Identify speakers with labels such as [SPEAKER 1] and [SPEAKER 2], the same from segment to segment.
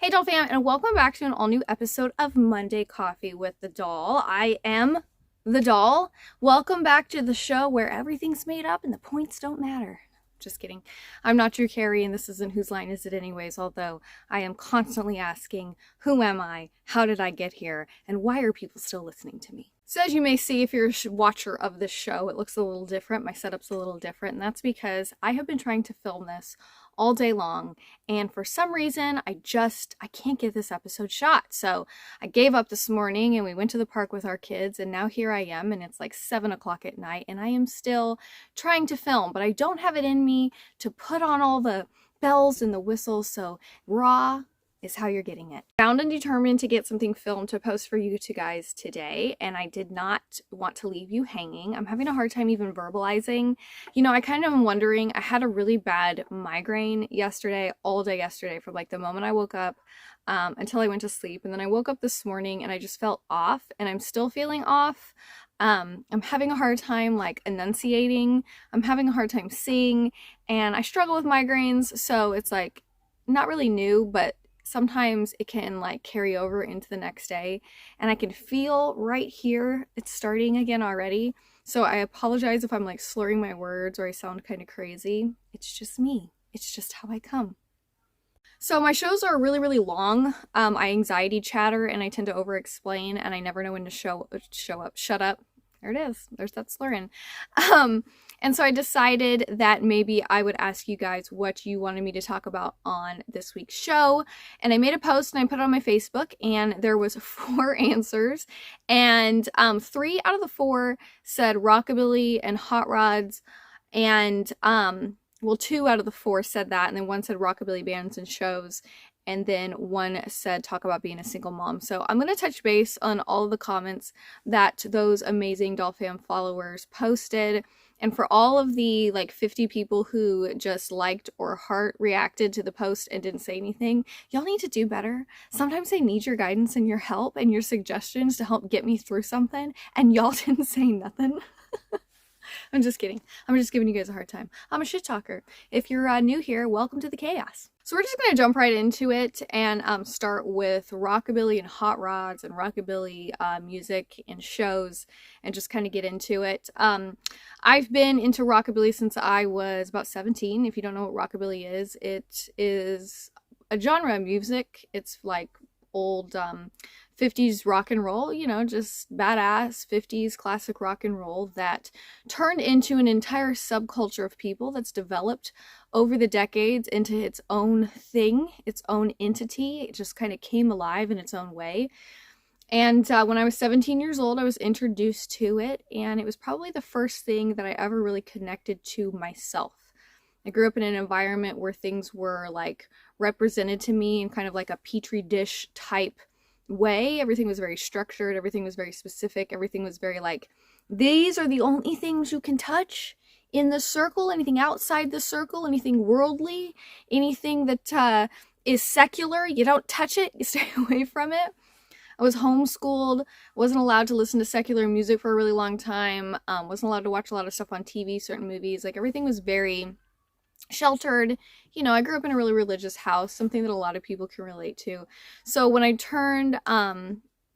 [SPEAKER 1] Hey DollFAM, and welcome back to an all new episode of Monday Coffee with the Doll. I am the Doll. Welcome back to the show where everything's made up and the points don't matter. Just kidding. I'm not Drew Carey, and this isn't Whose Line Is It Anyways, although I am constantly asking, who am I? How did I get here? And why are people still listening to me? So as you may see, if you're a watcher of this show, it looks a little different. My setup's a little different, and that's because I have been trying to film this all day long, and for some reason I can't get this episode shot. So I gave up this morning and we went to the park with our kids, and now here I am, and it's like 7 o'clock at night, and I am still trying to film, but I don't have it in me to put on all the bells and the whistles, so raw is how you're getting it. Bound and determined to get something filmed to post for you two guys today, and I did not want to leave you hanging. I'm having a hard time even verbalizing. You know, I kind of am wondering, I had a really bad migraine yesterday, all day yesterday, from like the moment I woke up until I went to sleep, and then I woke up this morning and I just felt off, and I'm still feeling off. I'm having a hard time like enunciating. I'm having a hard time seeing, and I struggle with migraines, so it's like not really new, but sometimes it can like carry over into the next day, and I can feel right here it's starting again already. So I apologize if I'm like slurring my words or I sound kind of crazy. It's just me. It's just how I come. So my shows are really, really long. I anxiety chatter and I tend to over explain, and I never know when to show up. Shut up. There it is. There's that slurring. And so I decided that maybe I would ask you guys what you wanted me to talk about on this week's show. And I made a post and I put it on my Facebook, and there was 4 answers. And 3 out of the 4 said Rockabilly and Hotrods. And well, 2 out of the 4 said that. And then 1 said Rockabilly bands and shows. And then 1 said talk about being a single mom. So I'm going to touch base on all of the comments that those amazing DollFAM followers posted. And for all of the like 50 people who just liked or heart reacted to the post and didn't say anything, y'all need to do better. Sometimes I need your guidance and your help and your suggestions to help get me through something, and y'all didn't say nothing. I'm just kidding. I'm just giving you guys a hard time. I'm a shit talker. If you're new here, welcome to the chaos. So we're just going to jump right into it and start with Rockabilly and Hot Rods and Rockabilly music and shows, and just kind of get into it. I've been into Rockabilly since I was about 17. If you don't know what Rockabilly is, it is a genre of music. It's like old 50s rock and roll, you know, just badass 50s classic rock and roll that turned into an entire subculture of people that's developed over the decades into its own thing, its own entity. It just kind of came alive in its own way. And when I was 17 years old, I was introduced to it, and it was probably the first thing that I ever really connected to myself. I grew up in an environment where things were like represented to me in kind of like a petri dish type way. Everything was very structured, everything was very specific, everything was very like, these are the only things you can touch in the circle. Anything outside the circle, anything worldly, anything that is secular, you don't touch it, you stay away from it. I was homeschooled, wasn't allowed to listen to secular music for a really long time, wasn't allowed to watch a lot of stuff on TV, certain movies, like everything was very sheltered. You know, I grew up in a really religious house, something that a lot of people can relate to. So when I turned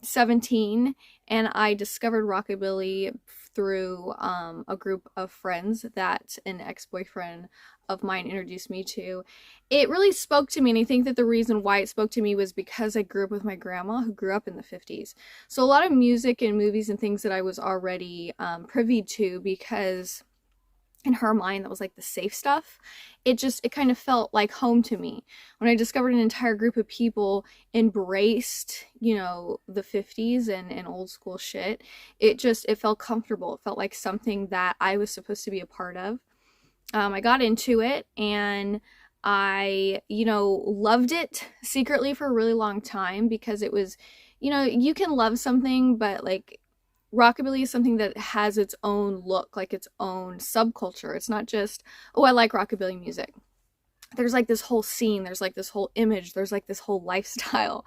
[SPEAKER 1] 17 and I discovered Rockabilly through a group of friends that an ex-boyfriend of mine introduced me to, it really spoke to me. And I think that the reason why it spoke to me was because I grew up with my grandma, who grew up in the 50s. So a lot of music and movies and things that I was already privy to, because in her mind that was like the safe stuff. It kind of felt like home to me. When I discovered an entire group of people embraced, you know, the 50s and old school shit, it felt comfortable. It felt like something that I was supposed to be a part of. I got into it, and I, you know, loved it secretly for a really long time, because it was, you know, you can love something, but like Rockabilly is something that has its own look, like its own subculture. It's not just, oh, I like Rockabilly music. There's like this whole scene, there's like this whole image, there's like this whole lifestyle.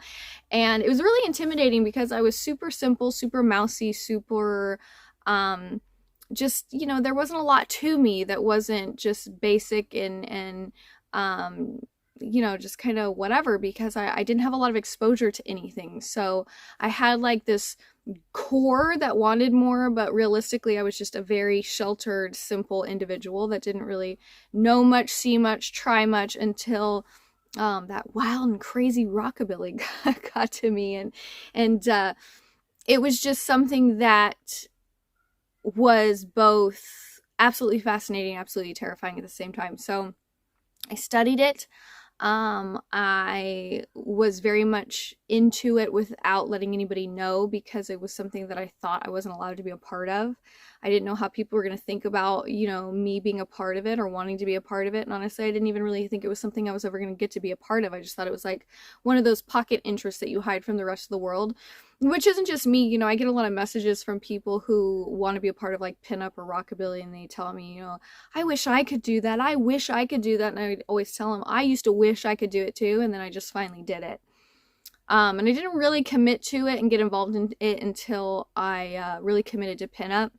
[SPEAKER 1] And it was really intimidating because I was super simple, super mousy, super just, you know, there wasn't a lot to me that wasn't just basic and just kind of whatever, because I didn't have a lot of exposure to anything. So I had like this core that wanted more, but realistically I was just a very sheltered, simple individual that didn't really know much, see much, try much until that wild and crazy rockabilly got to me, and it was just something that was both absolutely fascinating, absolutely terrifying at the same time. So I studied it. I was very much into it without letting anybody know, because it was something that I thought I wasn't allowed to be a part of. I didn't know how people were going to think about, me being a part of it or wanting to be a part of it. And honestly, I didn't even really think it was something I was ever going to get to be a part of. I just thought it was like one of those pocket interests that you hide from the rest of the world, which isn't just me. I get a lot of messages from people who want to be a part of like pinup or rockabilly, and they tell me, I wish I could do that. I wish I could do that. And I always tell them, I used to wish I could do it too. And then I just finally did it. And I didn't really commit to it and get involved in it until I really committed to pinup.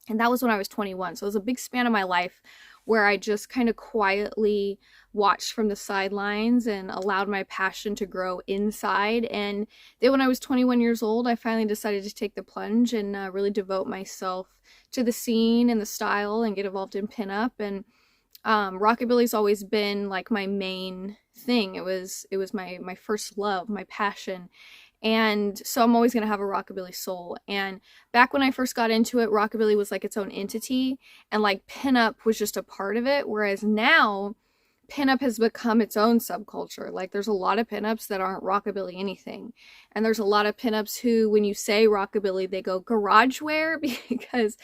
[SPEAKER 1] And that was when I was 21. So it was a big span of my life where I just kind of quietly watched from the sidelines and allowed my passion to grow inside. And then when I was 21 years old, I finally decided to take the plunge and really devote myself to the scene and the style and get involved in pinup. And rockabilly's always been like my main thing. It was my first love, my passion. And so I'm always going to have a rockabilly soul. And back when I first got into it, rockabilly was like its own entity, and like pinup was just a part of it. Whereas now pinup has become its own subculture. Like there's a lot of pinups that aren't rockabilly anything. And there's a lot of pinups who, when you say rockabilly, they go garage wear, because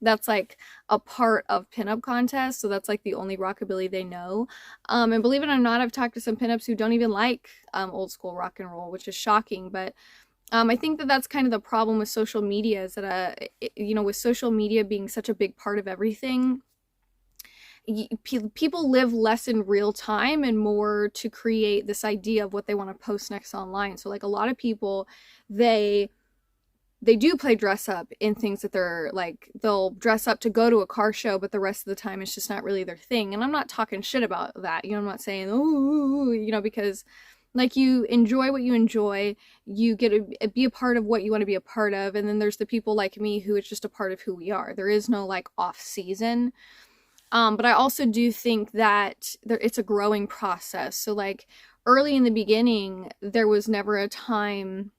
[SPEAKER 1] that's like a part of pinup contests. So that's like the only rockabilly they know. And believe it or not, I've talked to some pinups who don't even like old school rock and roll, which is shocking. But I think that that's kind of the problem with social media, is that, with social media being such a big part of everything, people live less in real time and more to create this idea of what they want to post next online. So like a lot of people, they do play dress up in things that they're like, they'll dress up to go to a car show, but the rest of the time it's just not really their thing. And I'm not talking shit about that. I'm not saying, because like you enjoy what you enjoy, you get to be a part of what you want to be a part of. And then there's the people like me who it's just a part of who we are. There is no like off season. But I also do think that it's a growing process. So like early in the beginning, there was never a time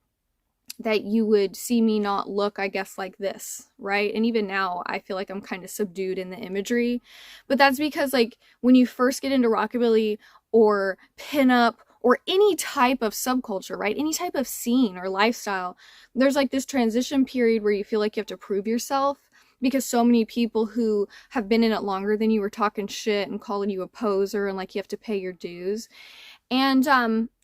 [SPEAKER 1] that you would see me not look, I guess, like this, right? And even now, I feel like I'm kind of subdued in the imagery. But that's because, like, when you first get into rockabilly or pinup or any type of subculture, right? Any type of scene or lifestyle, there's like this transition period where you feel like you have to prove yourself, because so many people who have been in it longer than you were talking shit and calling you a poser, and like you have to pay your dues. And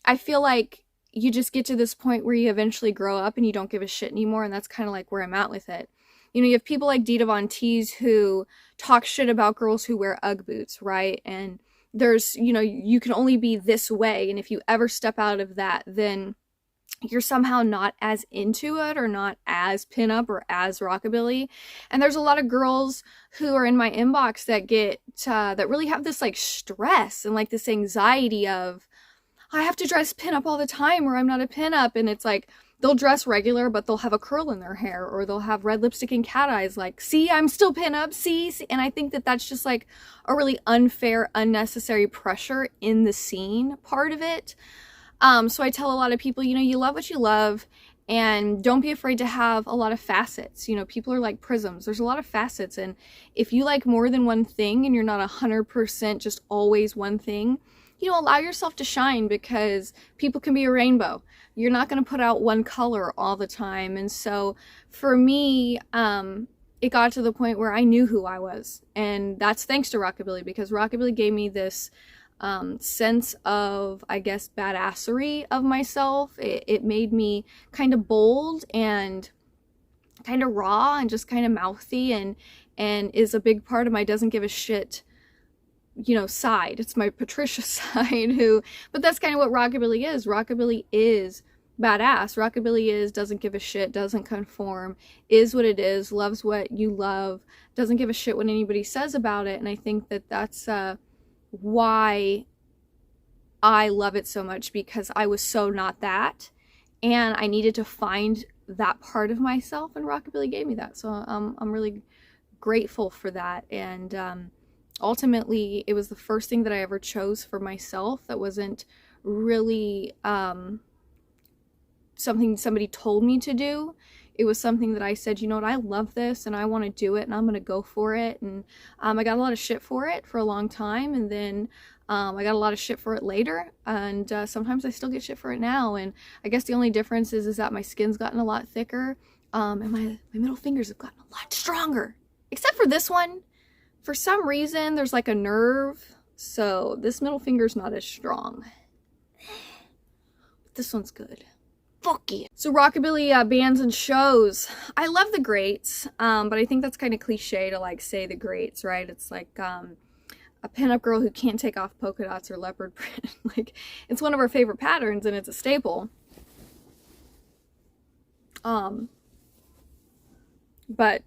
[SPEAKER 1] I feel like you just get to this point where you eventually grow up and you don't give a shit anymore. And that's kind of like where I'm at with it. You have people like Dita Von Teese who talk shit about girls who wear Ugg boots, right? And there's, you can only be this way. And if you ever step out of that, then you're somehow not as into it or not as pinup or as rockabilly. And there's a lot of girls who are in my inbox that that really have this like stress and like this anxiety of, I have to dress pinup all the time or I'm not a pinup. And it's like, they'll dress regular, but they'll have a curl in their hair, or they'll have red lipstick and cat eyes. Like, see, I'm still pinup, see? And I think that that's just like a really unfair, unnecessary pressure in the scene part of it. So I tell a lot of people, you love what you love, and don't be afraid to have a lot of facets. People are like prisms. There's a lot of facets. And if you like more than one thing and you're not 100% just always one thing, allow yourself to shine, because people can be a rainbow. You're not going to put out one color all the time. And so for me, it got to the point where I knew who I was. And that's thanks to rockabilly, because rockabilly gave me this sense of, I guess, badassery of myself. It made me kind of bold and kind of raw and just kind of mouthy, and is a big part of my doesn't give a shit side. It's my Patricia side but that's kind of what rockabilly is. Rockabilly is badass. Rockabilly is doesn't give a shit, doesn't conform, is what it is, loves what you love, doesn't give a shit what anybody says about it. And I think that that's why I love it so much because I was so not that, and I needed to find that part of myself, and Rockabilly gave me that. So I'm really grateful for that. And ultimately, it was the first thing that I ever chose for myself that wasn't really something somebody told me to do. It was something that I said, you know what, I love this and I want to do it and I'm going to go for it. And I got a lot of shit for it for a long time, and then I got a lot of shit for it later, and sometimes I still get shit for it now. And I guess the only difference is that my skin's gotten a lot thicker, and my middle fingers have gotten a lot stronger. Except for this one. For some reason, there's like a nerve, so this middle finger's not as strong. But this one's good. Fuck yeah. So Rockabilly bands and shows. I love the greats, but I think that's kind of cliche to like say the greats, right? It's like a pinup girl who can't take off polka dots or leopard print. Like, it's one of our favorite patterns and it's a staple. But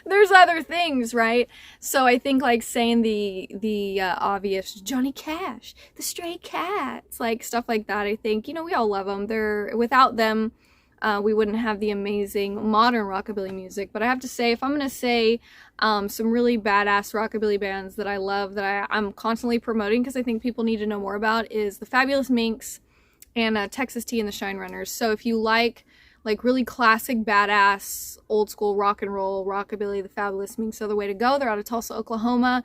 [SPEAKER 1] there's other things, right? So I think like saying the obvious Johnny Cash, the Stray Cats, like stuff like that. I think, you know, we all love them. Without them, we wouldn't have the amazing modern rockabilly music. But I have to say, if I'm gonna say some really badass rockabilly bands that I love, that I'm constantly promoting because I think people need to know more about, is the Fabulous Minks and Texas Tea and the Shine Runners. So if you like really classic, badass, old school rock and roll, rockabilly, the Fabulous Minks are the way to go. They're out of Tulsa, Oklahoma.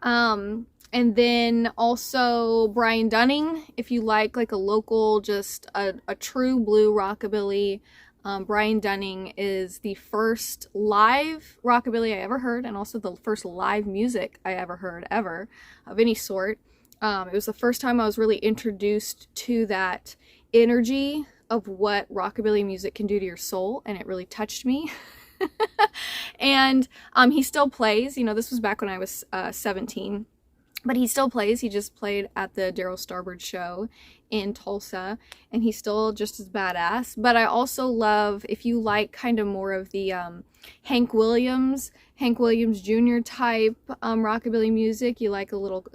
[SPEAKER 1] And then also Brian Dunning, if you like a local, just a true blue rockabilly. Brian Dunning is the first live rockabilly I ever heard, and also the first live music I ever heard, ever, of any sort. It was the first time I was really introduced to that energy of what rockabilly music can do to your soul, and it really touched me. And he still plays. You know, this was back when I was 17, but he still plays. He just played at the Daryl Starbird show in Tulsa, and he's still just as badass. But I also love, if you like kind of more of the Hank Williams Jr. type rockabilly music, you like a little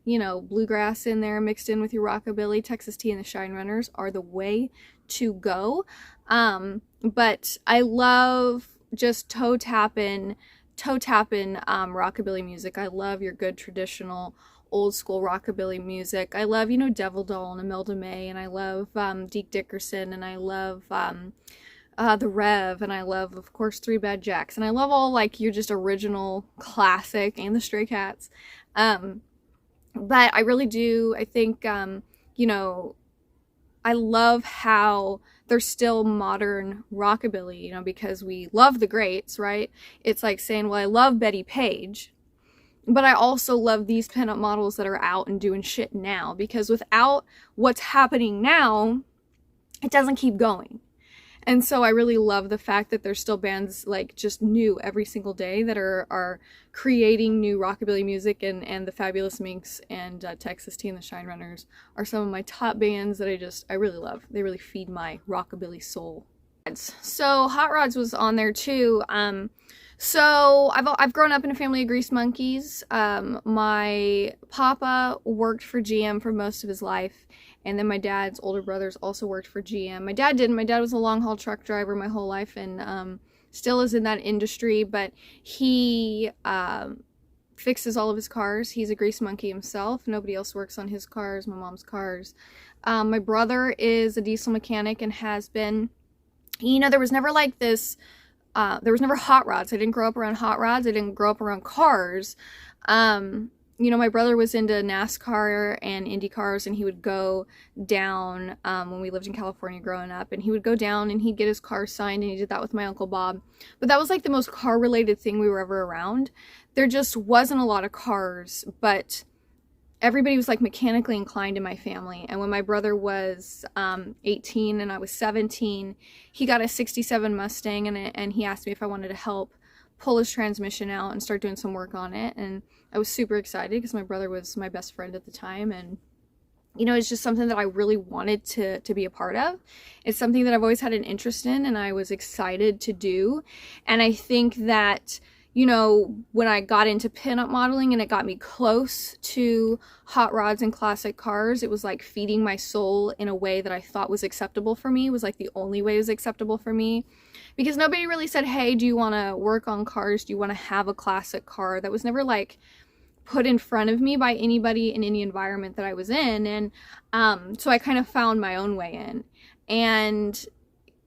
[SPEAKER 1] you know, bluegrass in there mixed in with your rockabilly, Texas Tea and the Shine Runners are the way to go. But I love just toe tapping rockabilly music. I love your good traditional old school rockabilly music. I love, you know, Devil Doll and Imelda May, and I love Deke Dickerson, and I love the Rev, and I love, of course, Three Bad Jacks, and I love all like your just original classic, and the Stray Cats. But I really do, I think, you know, I love how there's still modern rockabilly, you know, because we love the greats, right? It's like saying, well, I love Betty Page, but I also love these pinup models that are out and doing shit now, because without what's happening now, it doesn't keep going. And so I really love the fact that there's still bands like just new every single day that are creating new rockabilly music, and the Fabulous Minks and Texas Tea and the Shine Runners are some of my top bands that I really love. They really feed my rockabilly soul. So Hotrods was on there too. So I've grown up in a family of grease monkeys. My papa worked for GM for most of his life, and then my dad's older brothers also worked for GM. My dad didn't. My dad was a long haul truck driver my whole life, and still is in that industry, but he fixes all of his cars. He's a grease monkey himself. Nobody else works on his cars, my mom's cars. My brother is a diesel mechanic and has been. You know, there was never like this, there was never hot rods. I didn't grow up around hot rods. I didn't grow up around cars. You know, my brother was into NASCAR and Indy cars, and he would go down, when we lived in California growing up, and he would go down and he'd get his car signed, and he did that with my Uncle Bob. But that was like the most car-related thing we were ever around. There just wasn't a lot of cars, but everybody was like mechanically inclined in my family. And when my brother was 18 and I was 17, he got a 67 Mustang, and he asked me if I wanted to help pull his transmission out and start doing some work on it. And I was super excited because my brother was my best friend at the time, and you know, it's just something that I really wanted to be a part of. It's something that I've always had an interest in, and I was excited to do. And I think that, you you know, when I got into pinup modeling and it got me close to hot rods and classic cars, it was like feeding my soul in a way that I thought was acceptable for me. It was like the only way it was acceptable for me, because nobody really said, hey, do you want to work on cars? Do you want to have a classic car? That was never like put in front of me by anybody in any environment that I was in. And so I kind of found my own way in. And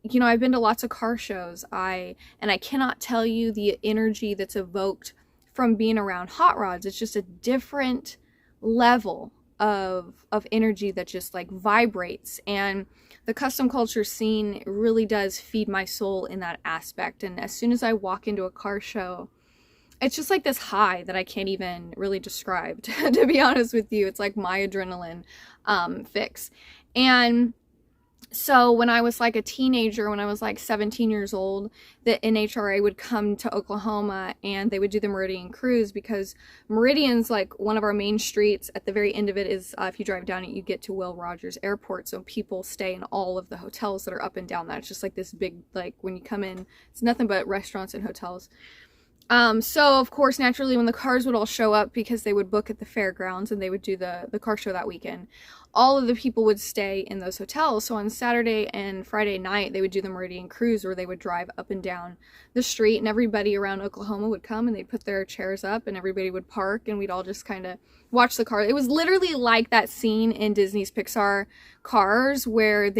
[SPEAKER 1] you know, I've been to lots of car shows. And I cannot tell you the energy that's evoked from being around hot rods. It's just a different level of energy that just like vibrates. And the custom culture scene really does feed my soul in that aspect. And as soon as I walk into a car show, it's just like this high that I can't even really describe, to be honest with you. It's like my adrenaline fix. And so when I was like a teenager, when I was like 17 years old, the NHRA would come to Oklahoma and they would do the Meridian Cruise, because Meridian's like one of our main streets. At the very end of it is, if you drive down it, you get to Will Rogers Airport. So people stay in all of the hotels that are up and down that. It's just like this big, like when you come in, it's nothing but restaurants and hotels. So of course, naturally, when the cars would all show up, because they would book at the fairgrounds and they would do the car show that weekend, all of the people would stay in those hotels. So on Saturday and Friday night, they would do the Meridian Cruise, where they would drive up and down the street, and everybody around Oklahoma would come and they'd put their chairs up and everybody would park and we'd all just kind of watch the car. It was literally like that scene in Disney's Pixar Cars where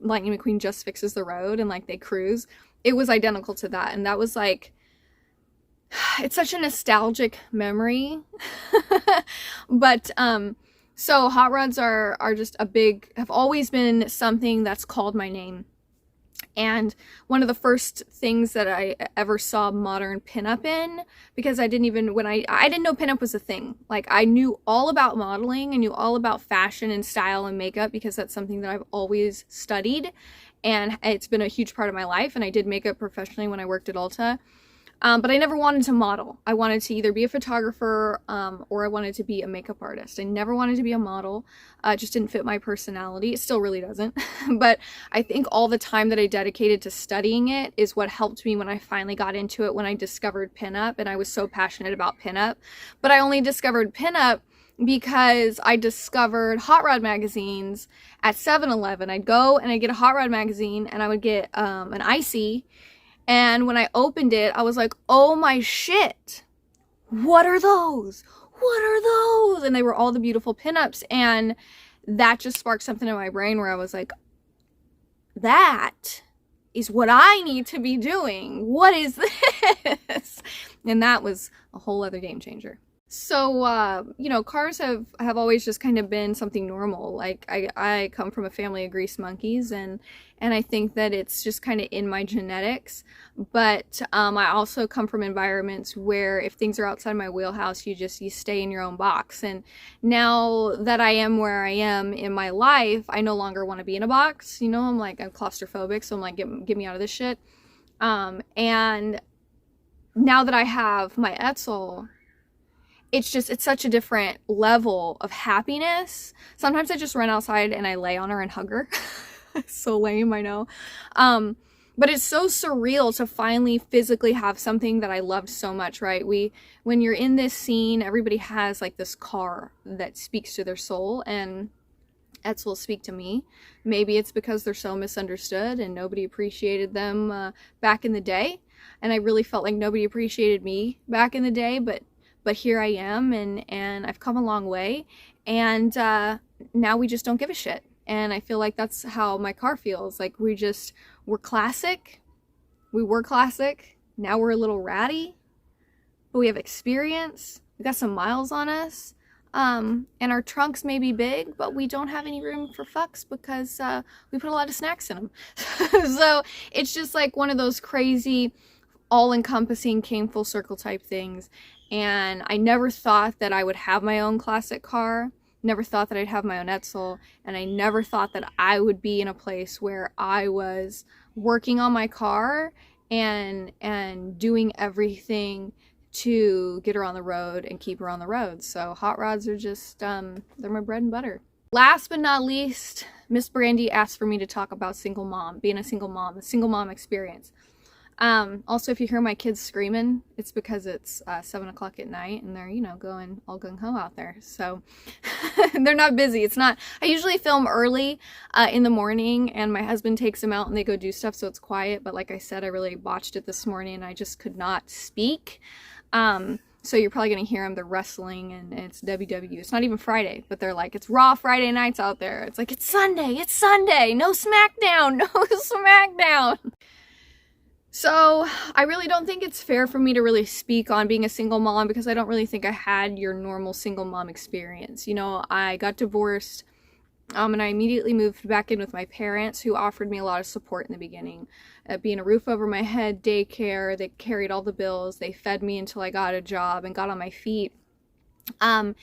[SPEAKER 1] Lightning McQueen just fixes the road and like they cruise. It was identical to that. And that was like, it's such a nostalgic memory. But so hot rods are just have always been something that's called my name. And one of the first things that I ever saw modern pinup in, because I didn't know pinup was a thing. Like, I knew all about modeling, I knew all about fashion and style and makeup, because that's something that I've always studied, and it's been a huge part of my life. And I did makeup professionally when I worked at Ulta. But I never wanted to model. I wanted to either be a photographer or I wanted to be a makeup artist. I never wanted to be a model. It just didn't fit my personality. It still really doesn't. But I think all the time that I dedicated to studying it is what helped me when I finally got into it, when I discovered pinup, and I was so passionate about pinup. But I only discovered pinup because I discovered hot rod magazines at 7-Eleven. I'd go and I'd get a hot rod magazine and I would get an icy. And when I opened it, I was like, oh my shit, what are those? What are those? And they were all the beautiful pinups. And that just sparked something in my brain where I was like, that is what I need to be doing. What is this? And that was a whole other game changer. So, you know, cars have always just kind of been something normal. Like, I come from a family of grease monkeys, and I think that it's just kind of in my genetics. But I also come from environments where if things are outside my wheelhouse, you stay in your own box. And now that I am where I am in my life, I no longer want to be in a box. You know, I'm claustrophobic, so I'm like, get me out of this shit. And now that I have my Etzel, it's such a different level of happiness. Sometimes I just run outside and I lay on her and hug her. It's so lame, I know. But it's so surreal to finally physically have something that I loved so much, right? When you're in this scene, everybody has like this car that speaks to their soul, and Etzel will speak to me. Maybe it's because they're so misunderstood and nobody appreciated them back in the day. And I really felt like nobody appreciated me back in the day, but here I am, and I've come a long way, and now we just don't give a shit. And I feel like that's how my car feels. Like, we're classic. We were classic. Now we're a little ratty, but we have experience. We got some miles on us. And our trunks may be big, but we don't have any room for fucks because we put a lot of snacks in them. So it's just like one of those crazy, all-encompassing, came full circle type things. And I never thought that I would have my own classic car. Never thought that I'd have my own Etzel. And I never thought that I would be in a place where I was working on my car and doing everything to get her on the road and keep her on the road. So hot rods are just, they're my bread and butter. Last but not least, Miss Brandy asked for me to talk about being a single mom, the single mom experience. Also, if you hear my kids screaming, it's because it's 7 o'clock at night and they're, going all gung-ho out there. So they're not busy. It's not, I usually film early in the morning and my husband takes them out and they go do stuff, so it's quiet. But like I said, I really botched it this morning and I just could not speak. So you're probably going to hear them. They're wrestling and it's WW. It's not even Friday, but they're like, it's Raw Friday nights out there. It's like, it's Sunday. No SmackDown. No SmackDown. So I really don't think it's fair for me to really speak on being a single mom because I don't really think I had your normal single mom experience. I got divorced and I immediately moved back in with my parents, who offered me a lot of support in the beginning. Being a roof over my head, daycare, they carried all the bills, they fed me until I got a job and got on my feet. And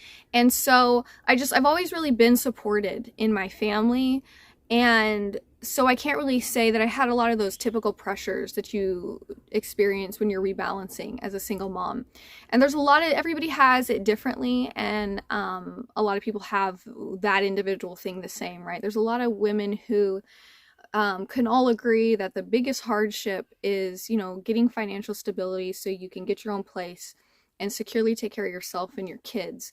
[SPEAKER 1] so I've always really been supported in my family, and so I can't really say that I had a lot of those typical pressures that you experience when you're rebalancing as a single mom. And there's everybody has it differently, and a lot of people have that individual thing the same, right? There's a lot of women who can all agree that the biggest hardship is, getting financial stability so you can get your own place and securely take care of yourself and your kids.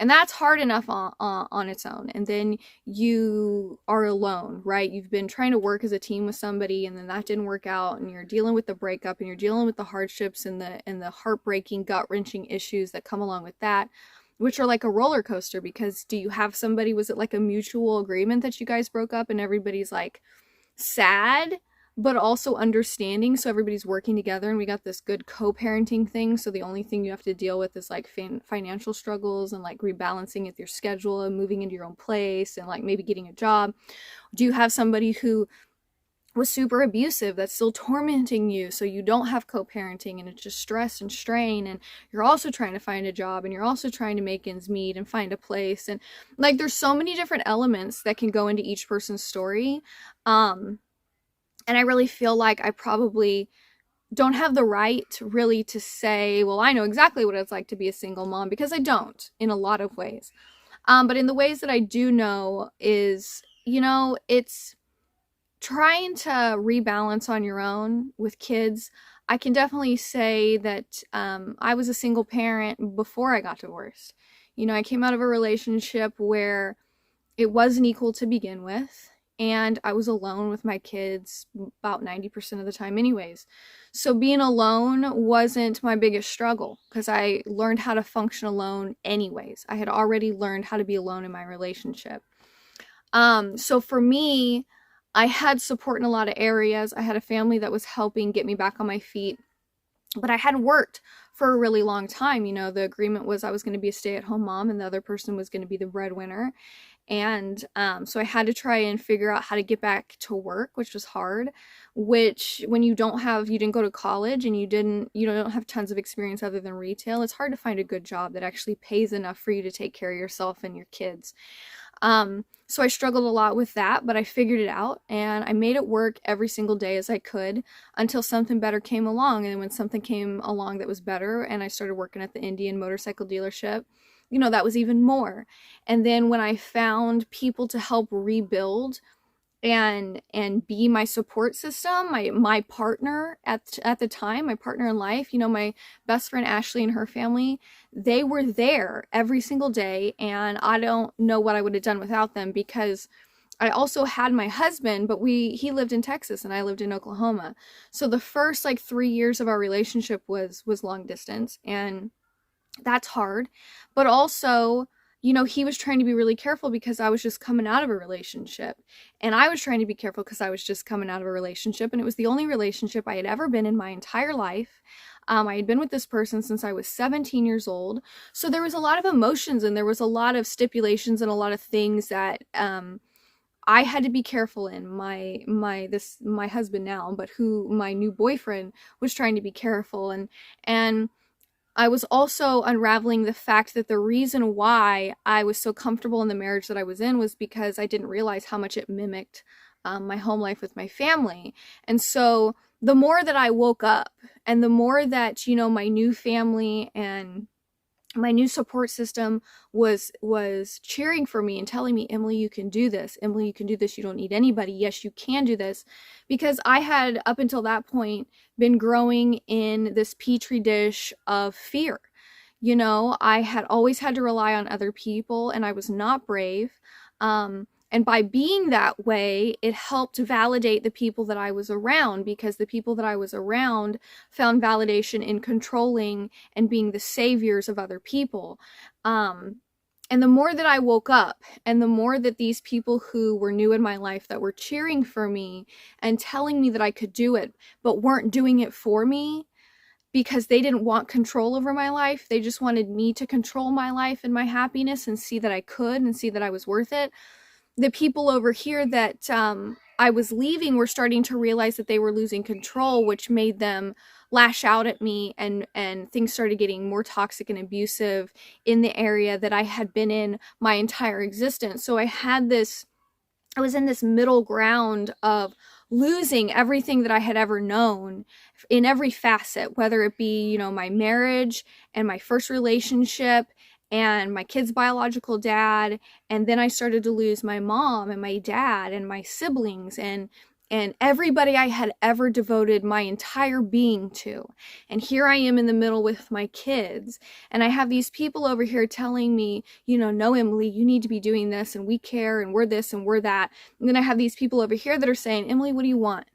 [SPEAKER 1] And that's hard enough on its own. And then you are alone, right? You've been trying to work as a team with somebody and then that didn't work out, and you're dealing with the breakup and you're dealing with the hardships and the heartbreaking, gut-wrenching issues that come along with that, which are like a roller coaster. Because do you have somebody, was it like a mutual agreement that you guys broke up and everybody's like sad but also understanding, so everybody's working together and we got this good co-parenting thing, so the only thing you have to deal with is like financial struggles and like rebalancing with your schedule and moving into your own place and like maybe getting a job? Do you have somebody who was super abusive that's still tormenting you, so you don't have co-parenting and it's just stress and strain, and you're also trying to find a job and you're also trying to make ends meet and find a place, and like there's so many different elements that can go into each person's story. And I really feel like I probably don't have the right really to say, well, I know exactly what it's like to be a single mom, because I don't in a lot of ways. But in the ways that I do know is, it's trying to rebalance on your own with kids. I can definitely say that I was a single parent before I got divorced. I came out of a relationship where it wasn't equal to begin with. And I was alone with my kids about 90% of the time anyways. So being alone wasn't my biggest struggle because I learned how to function alone anyways. I had already learned how to be alone in my relationship. So for me, I had support in a lot of areas. I had a family that was helping get me back on my feet. But I hadn't worked for a really long time. The agreement was I was going to be a stay-at-home mom and the other person was going to be the breadwinner. And so I had to try and figure out how to get back to work, which was hard, which when you didn't go to college and you don't have tons of experience other than retail, it's hard to find a good job that actually pays enough for you to take care of yourself and your kids. So I struggled a lot with that, but I figured it out and I made it work every single day as I could until something better came along. And when something came along that was better and I started working at the Indian motorcycle dealership, that was even more. And then when I found people to help rebuild and be my support system, my partner at the time, my partner in life, my best friend Ashley and her family, they were there every single day, and I don't know what I would have done without them, because I also had my husband, but he lived in Texas and I lived in Oklahoma. So the first 3 years of our relationship was long distance, and that's hard. But also, he was trying to be really careful because I was just coming out of a relationship, and I was trying to be careful because I was just coming out of a relationship, and it was the only relationship I had ever been in my entire life. I had been with this person since I was 17 years old. So there was a lot of emotions and there was a lot of stipulations and a lot of things that I had to be careful in. My husband now, but who my new boyfriend was trying to be careful, and I was also unraveling the fact that the reason why I was so comfortable in the marriage that I was in was because I didn't realize how much it mimicked my home life with my family. And so the more that I woke up and the more that, my new family and my new support system was cheering for me and telling me, Emily, you can do this. Emily, you can do this. You don't need anybody. Yes, you can do this. Because I had, up until that point, been growing in this petri dish of fear. You know, I had always had to rely on other people, and I was not brave. And by being that way, it helped validate the people that I was around, because the people that I was around found validation in controlling and being the saviors of other people. And the more that I woke up, and the more that these people who were new in my life that were cheering for me and telling me that I could do it, but weren't doing it for me because they didn't want control over my life, they just wanted me to control my life and my happiness and see that I could and see that I was worth it. The people over here that I was leaving were starting to realize that they were losing control, which made them lash out at me, and things started getting more toxic and abusive in the area that I had been in my entire existence. So I was in this middle ground of losing everything that I had ever known in every facet, whether it be, you know, my marriage and my first relationship and my kid's biological dad, and then I started to lose my mom and my dad and my siblings and everybody I had ever devoted my entire being to. And here I am in the middle with my kids, and I have these people over here telling me, you know, no, Emily, you need to be doing this, and we care, and we're this and we're that. And then I have these people over here that are saying, Emily, what do you want?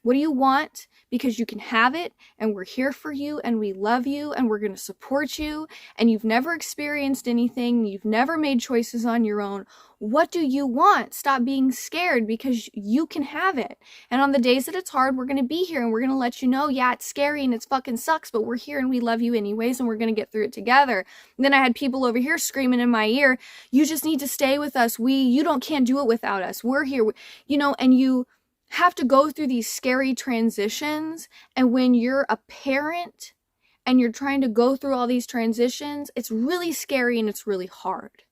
[SPEAKER 1] What do you want? Because you can have it, and we're here for you, and we love you, and we're going to support you, and you've never experienced anything, you've never made choices on your own. What do you want? Stop being scared, because you can have it. And on the days that it's hard, we're going to be here, and we're going to let you know, yeah, it's scary and it's fucking sucks, but we're here and we love you anyways, and we're going to get through it together. And then I had people over here screaming in my ear, you just need to stay with us. Can't do it without us. We're here, you know, and you have to go through these scary transitions. And when you're a parent and you're trying to go through all these transitions, it's really scary and it's really hard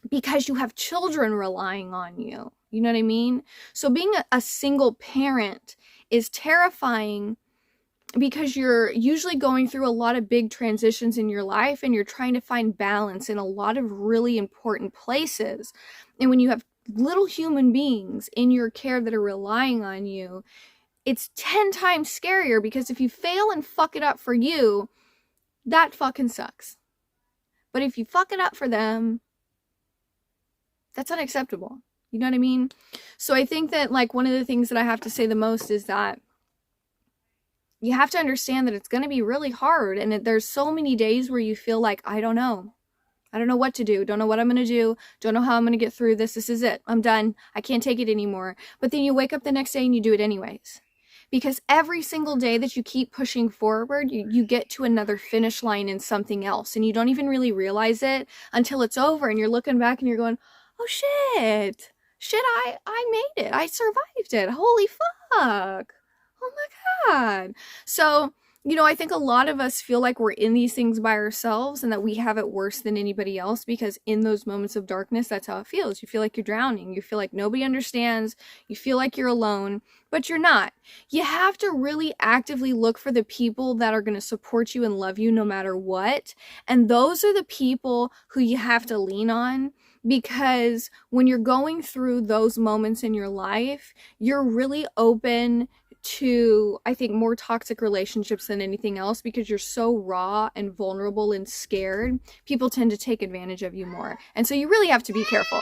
[SPEAKER 1] because you have children relying on you. You know what I mean? So being a single parent is terrifying because you're usually going through a lot of big transitions in your life, and you're trying to find balance in a lot of really important places. And when you have little human beings in your care that are relying on you, it's 10 times scarier, because if you fail and fuck it up for you, that fucking sucks. But if you fuck it up for them, that's unacceptable. You know what I mean? So I think that, like, one of the things that I have to say the most is that you have to understand that it's going to be really hard, and that there's so many days where you feel like, I don't know what to do, don't know what I'm going to do, don't know how I'm going to get through this, this is it, I'm done, I can't take it anymore. But then you wake up the next day and you do it anyways. Because every single day that you keep pushing forward, you get to another finish line in something else, and you don't even really realize it until it's over, and you're looking back and you're going, oh shit, I made it, I survived it, holy fuck, oh my god. So, you know, I think a lot of us feel like we're in these things by ourselves, and that we have it worse than anybody else, because in those moments of darkness, that's how it feels. You feel like you're drowning. You feel like nobody understands. You feel like you're alone, but you're not. You have to really actively look for the people that are going to support you and love you no matter what. And those are the people who you have to lean on, because when you're going through those moments in your life, you're really open to, I think, more toxic relationships than anything else, because you're so raw and vulnerable and scared. People tend to take advantage of you more. And so you really have to be careful.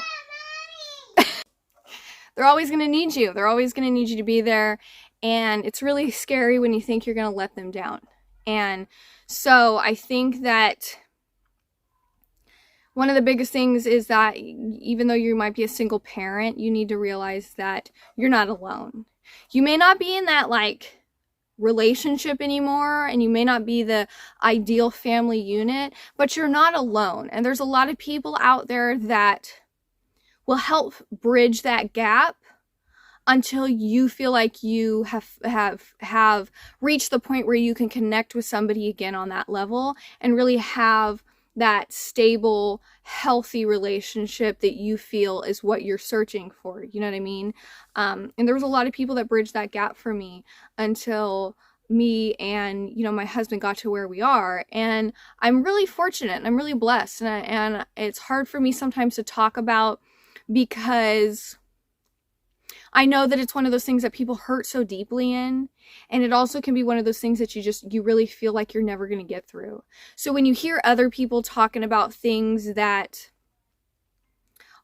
[SPEAKER 1] They're always going to need you. They're always going to need you to be there. And it's really scary when you think you're going to let them down. And so I think that one of the biggest things is that even though you might be a single parent, you need to realize that you're not alone. You may not be in that, like, relationship anymore, and you may not be the ideal family unit, but you're not alone. And there's a lot of people out there that will help bridge that gap until you feel like you have reached the point where you can connect with somebody again on that level and really have that stable, healthy relationship that you feel is what you're searching for. You know what I mean? And there was a lot of people that bridged that gap for me until me and, you know, my husband got to where we are. And I'm really fortunate and I'm really blessed. And it's hard for me sometimes to talk about because I know that it's one of those things that people hurt so deeply in. And it also can be one of those things that you really feel like you're never going to get through. So when you hear other people talking about things that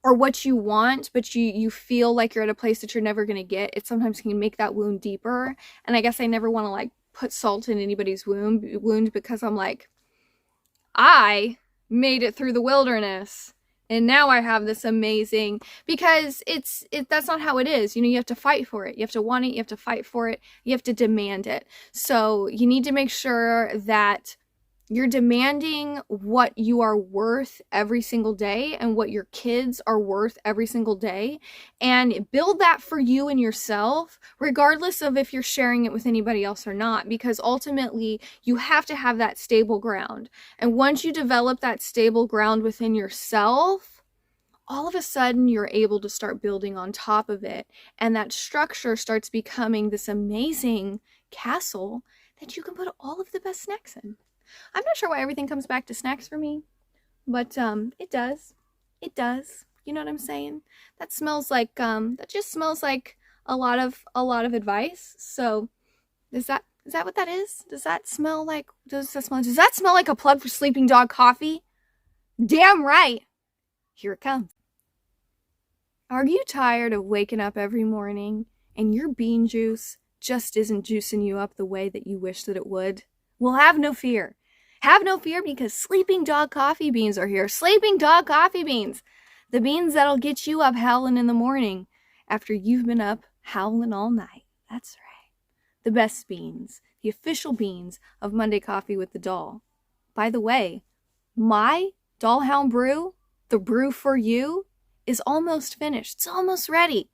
[SPEAKER 1] or what you want, but you feel like you're at a place that you're never going to get, it sometimes can make that wound deeper. And I guess I never want to like put salt in anybody's wound because I'm like, I made it through the wilderness and now I have this amazing, because that's not how it is. You know, you have to fight for it. You have to want it. You have to fight for it. You have to demand it. So you need to make sure that you're demanding what you are worth every single day and what your kids are worth every single day, and build that for you and yourself, regardless of if you're sharing it with anybody else or not, because ultimately you have to have that stable ground. And once you develop that stable ground within yourself, all of a sudden you're able to start building on top of it. And that structure starts becoming this amazing castle that you can put all of the best snacks in. I'm not sure why everything comes back to snacks for me, but it does. It does. You know what I'm saying? That smells like that just smells like a lot of advice. So is that what that is? Does that smell like does that smell like a plug for Sleeping Dog Coffee? Damn right. Here it comes. Are you tired of waking up every morning and your bean juice just isn't juicing you up the way that you wish that it would? Well, have no fear. Have no fear, because Sleeping Dog Coffee Beans are here. Sleeping Dog Coffee Beans. The beans that'll get you up howling in the morning after you've been up howling all night. That's right. The best beans. The official beans of Monday Coffee with the Doll. By the way, my Dollhound brew, the brew for you, is almost finished. It's almost ready.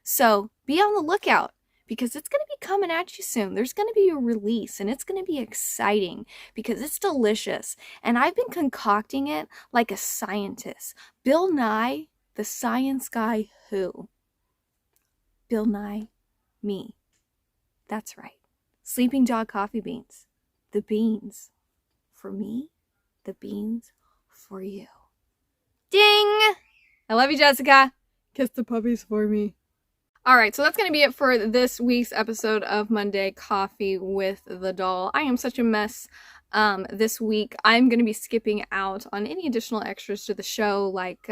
[SPEAKER 1] So be on the lookout, because it's going to be coming at you soon. There's going to be a release, and it's going to be exciting because it's delicious. And I've been concocting it like a scientist. Bill Nye, the science guy who? Bill Nye, me. That's right. Sleeping Dog Coffee Beans. The beans for me, the beans for you. Ding! I love you, Jessica. Kiss the puppies for me. All right, so that's going to be it for this week's episode of Monday Coffee with the Doll. I am such a mess this week. I'm going to be skipping out on any additional extras to the show, like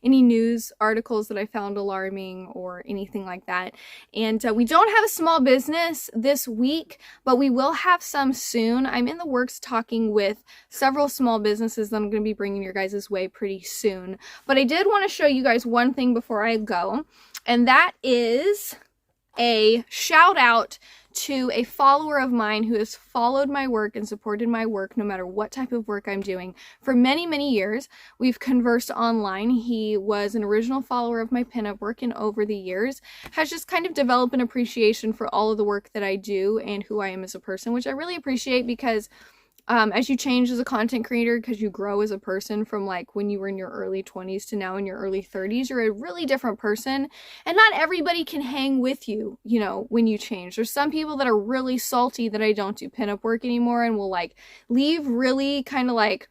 [SPEAKER 1] any news articles that I found alarming or anything like that. And we don't have a small business this week, but we will have some soon. I'm in the works talking with several small businesses that I'm going to be bringing your guys' way pretty soon. But I did want to show you guys one thing before I go. And that is a shout out to a follower of mine who has followed my work and supported my work no matter what type of work I'm doing for many, many years. We've conversed online. He was an original follower of my pinup work, and over the years has just kind of developed an appreciation for all of the work that I do and who I am as a person, which I really appreciate, because as you change as a content creator, because you grow as a person from like when you were in your early 20s to now in your early 30s, you're a really different person, and not everybody can hang with you, you know, when you change. There's some people that are really salty that I don't do pinup work anymore and will like leave really kind of like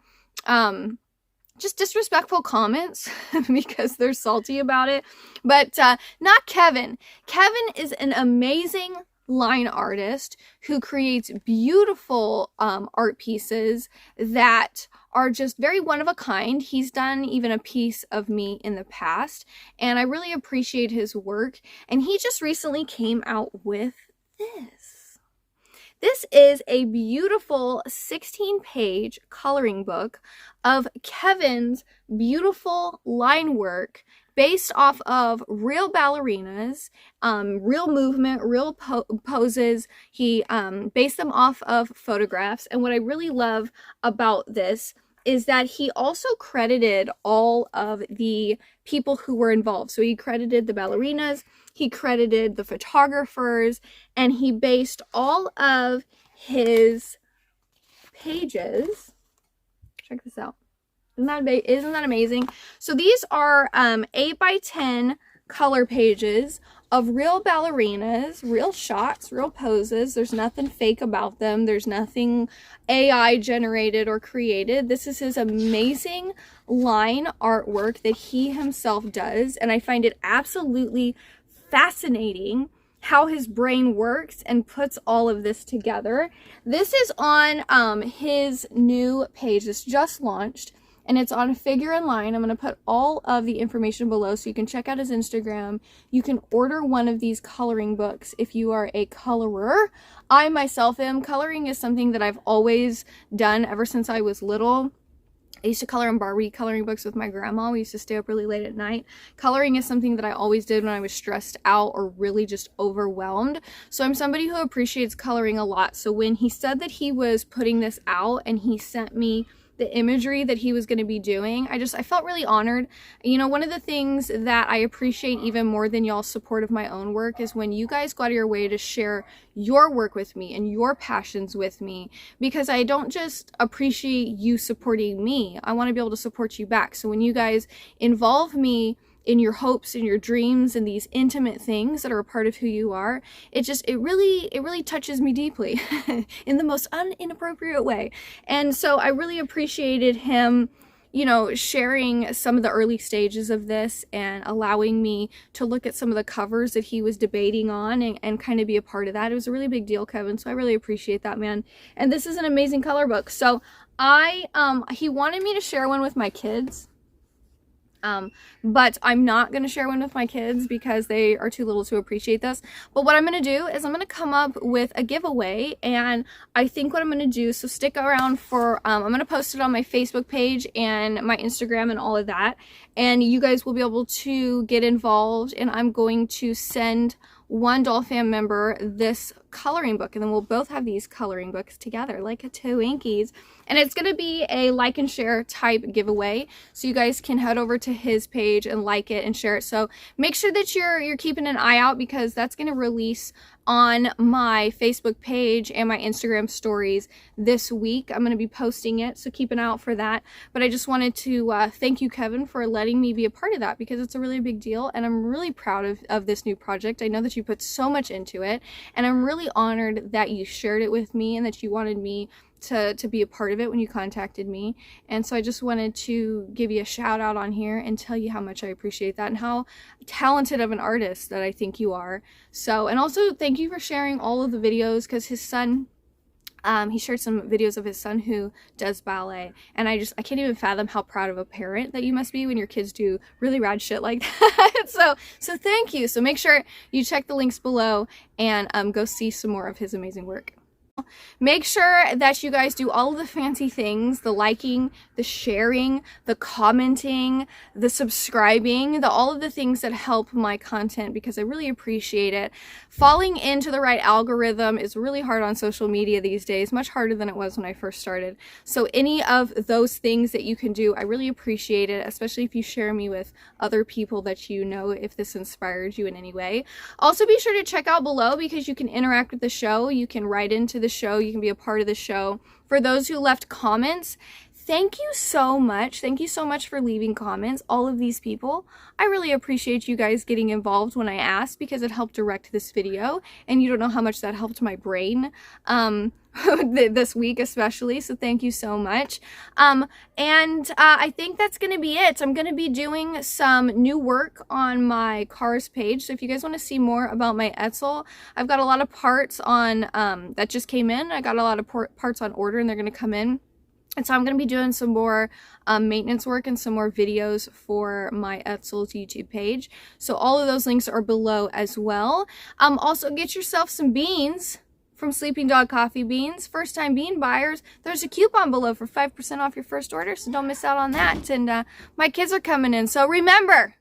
[SPEAKER 1] just disrespectful comments because they're salty about it. But not Kevin. Kevin is an amazing line artist who creates beautiful art pieces that are just very one of a kind. He's done even a piece of me in the past, and I really appreciate his work. And he just recently came out with this. This is a beautiful 16-page coloring book of Kevin's beautiful line work based off of real ballerinas, real movement, real poses. He based them off of photographs. And what I really love about this is that he also credited all of the people who were involved. So he credited the ballerinas, he credited the photographers, and he based all of his pages. Check this out. Isn't that amazing? So these are 8x10 color pages of real ballerinas, real shots, real poses. There's nothing fake about them. There's nothing AI generated or created. This is his amazing line artwork that he himself does, and I find it absolutely fascinating how his brain works and puts all of this together. This is on his new page. This just launched, and it's on Figure in Line. I'm going to put all of the information below so you can check out his Instagram. You can order one of these coloring books if you are a colorer. I myself am. Coloring is something that I've always done ever since I was little. I used to color in Barbie coloring books with my grandma. We used to stay up really late at night. Coloring is something that I always did when I was stressed out or really just overwhelmed. So I'm somebody who appreciates coloring a lot. So when he said that he was putting this out and he sent me the imagery that he was going to be doing, I felt really honored. You know, one of the things that I appreciate even more than y'all's support of my own work is when you guys go out of your way to share your work with me and your passions with me, because I don't just appreciate you supporting me, I want to be able to support you back. So when you guys involve me in your hopes and your dreams and these intimate things that are a part of who you are, it really touches me deeply in the most inappropriate way. And so I really appreciated him, you know, sharing some of the early stages of this and allowing me to look at some of the covers that he was debating on and kind of be a part of that. It was a really big deal, Kevin, so I really appreciate that, man. And this is an amazing color book. So he wanted me to share one with my kids. But I'm not going to share one with my kids because they are too little to appreciate this. But what I'm going to do is I'm going to come up with a giveaway, and I think what I'm going to do, so stick around for, I'm going to post it on my Facebook page and my Instagram and all of that, and you guys will be able to get involved, and I'm going to send one DollFAM member this coloring book, and then we'll both have these coloring books together like a two Inkies. And it's going to be a like and share type giveaway, so you guys can head over to his page and like it and share it. So make sure that you're keeping an eye out, because that's going to release on my Facebook page and my Instagram stories this week. I'm going to be posting it, so keep an eye out for that. But I just wanted to thank you, Kevin, for letting me be a part of that, because it's a really big deal, and I'm really proud of this new project. I know that you put so much into it, and I'm really honored that you shared it with me and that you wanted me to be a part of it when you contacted me. And so I just wanted to give you a shout out on here and tell you how much I appreciate that and how talented of an artist that I think you are. So, and also thank you for sharing all of the videos, because his son, he shared some videos of his son who does ballet, and I can't even fathom how proud of a parent that you must be when your kids do really rad shit like that. So thank you. So make sure you check the links below and go see some more of his amazing work. Make sure that you guys do all of the fancy things, the liking, the sharing, the commenting, the subscribing, all of the things that help my content, because I really appreciate it. Falling into the right algorithm is really hard on social media these days, much harder than it was when I first started. So any of those things that you can do, I really appreciate it, especially if you share me with other people that you know, if this inspired you in any way. Also be sure to check out below, because you can interact with the show, you can write into the show, you can be a part of the show. For those who left comments, thank you so much. Thank you so much for leaving comments, all of these people. I really appreciate you guys getting involved when I asked, because it helped direct this video, and you don't know how much that helped my brain this week especially, so thank you so much. I think that's gonna be it. I'm gonna be doing some new work on my cars page, so if you guys want to see more about my Etsy, I've got a lot of parts on that just came in. I got a lot of parts on order, and they're gonna come in. And so I'm going to be doing some more maintenance work and some more videos for my Etzel's YouTube page. So all of those links are below as well. Also, get yourself some beans from Sleeping Dog Coffee Beans. First time bean buyers, there's a coupon below for 5% off your first order, so don't miss out on that. And my kids are coming in, so remember,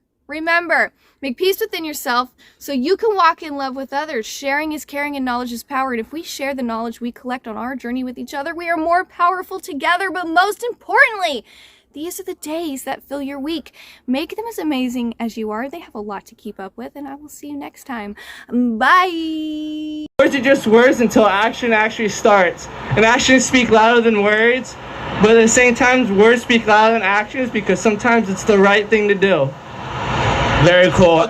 [SPEAKER 1] make peace within yourself so you can walk in love with others. Sharing is caring and knowledge is power. And if we share the knowledge we collect on our journey with each other, we are more powerful together. But most importantly, these are the days that fill your week. Make them as amazing as you are. They have a lot to keep up with, and I will see you next time. Bye.
[SPEAKER 2] Words are just words until action actually starts. And actions speak louder than words, but at the same time, words speak louder than actions, because sometimes it's the right thing to do. Very cool.